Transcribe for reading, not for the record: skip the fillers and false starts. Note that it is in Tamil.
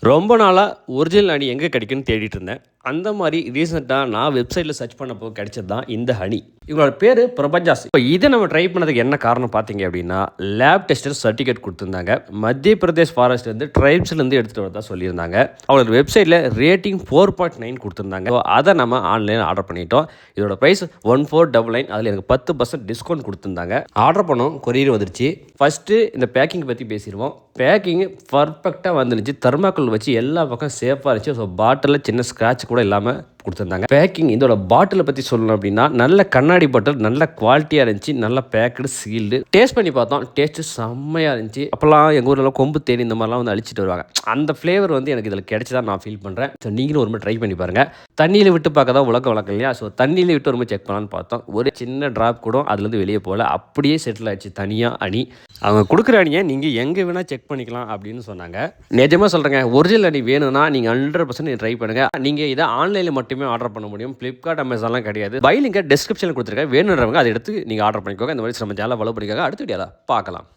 ரொம்ப நாளாக ஒரிஜினல் ஹனி எங்கே கிடைக்குன்னு தேடிட்டு இருந்தேன். அந்த மாதிரி ரீசெண்டாக நான் வெப்சைட்டில் சர்ச் பண்ணப்போ கிடைச்சது தான் இந்த ஹனி. இவங்களோட பேர் பிரபஞ்சாஸ். இப்போ இதை நம்ம ட்ரை பண்ணதுக்கு என்ன காரணம் பார்த்தீங்க அப்படின்னா, லேப் டெஸ்டர் சர்டிஃபிகேட் கொடுத்துருந்தாங்க. மத்திய பிரதேஷ் ஃபாரஸ்ட்லேருந்து ட்ரைப்ஸ்லேருந்து எடுத்துகிட்டு வரதா சொல்லியிருந்தாங்க. அவங்களோட வெப்சைட்டில் ரேட்டிங் 4.9 கொடுத்துருந்தாங்க. ஸோ அதை நம்ம ஆன்லைனில் ஆர்டர் பண்ணிட்டோம். இதோட ப்ரைஸ் 1499. அதில் எனக்கு 10% டிஸ்கவுண்ட் கொடுத்துருந்தாங்க. ஆர்டர் பண்ணோம், கொரியர் வந்துருச்சு. ஃபஸ்ட்டு இந்த பேக்கிங் பற்றி பேசிடுவோம். பேக்கிங் பர்ஃபெக்டாக வந்துருச்சு. தெர்மாக்கோல் வச்சு எல்லா பக்கம் சேஃபாக இருந்துச்சு. ஸோ பாட்டிலில் சின்ன ஸ்க்ராட்ச் கூட இல்லாமல் கொடுத்துருந்தாங்க. பேக்கிங் இதோட பாட்டிலை பற்றி சொல்லணும் அப்படின்னா, நல்ல கண்ணாடி பாட்டில், நல்ல குவாலிட்டியாக இருந்துச்சு, நல்ல பேக்கடு சீல்டு. டேஸ்ட் பண்ணி பார்த்தோம், டேஸ்ட்டு செம்மையாக இருந்துச்சு. அப்போல்லாம் எங்கள் ஊரில் கொம்பு தேனி இந்த மாதிரிலாம் வந்து அழிச்சிட்டு வருவாங்க. அந்த ஃப்ளேவர் வந்து எனக்கு இதில் கிடைச்சதான் நான் ஃபீல் பண்ணுறேன். ஸோ நீங்களும் ஒரு மாதிரி ட்ரை பண்ணி பாருங்கள். தண்ணியில் விட்டு பார்க்க தான் உலகம் வழக்கம் இல்லையா? ஸோ தண்ணியில் விட்டு ஒரு மாதிரி செக் பண்ணலான்னு பார்த்தோம். ஒரு சின்ன ட்ராப் கூட அதுலேருந்து வெளியே போகல, அப்படியே செட்டில் ஆயிடுச்சு தனியாக அணி. அவங்க கொடுக்குற அணியை நீங்கள் எங்கே வேணால் செக் பண்ணிக்கலாம் அப்படின்னு சொன்னாங்க. நிஜமாக சொல்கிறேங்க, ஒரிஜினல் அணி வேணும்னா நீங்கள் 100% ட்ரை பண்ணுங்கள். நீங்கள் இதை ஆன்லைனில் மட்டுமே ஆர்டர் பண்ண முடியும். ஃப்ளிப்கார்ட், அமேசான்லாம் கிடையாது. பை லிங்கை டிஸ்கிரிப்ஷனில் கொடுத்துருக்கேன். வேணுன்றவங்க அதை எடுத்து நீங்கள் ஆர்டர் பண்ணிக்கோங்க. இந்த மாதிரி நம்ம சேனலை ஃபாலோ பண்ணிக்கோங்க. அடுத்த வீடியோவில் பார்க்கலாம்.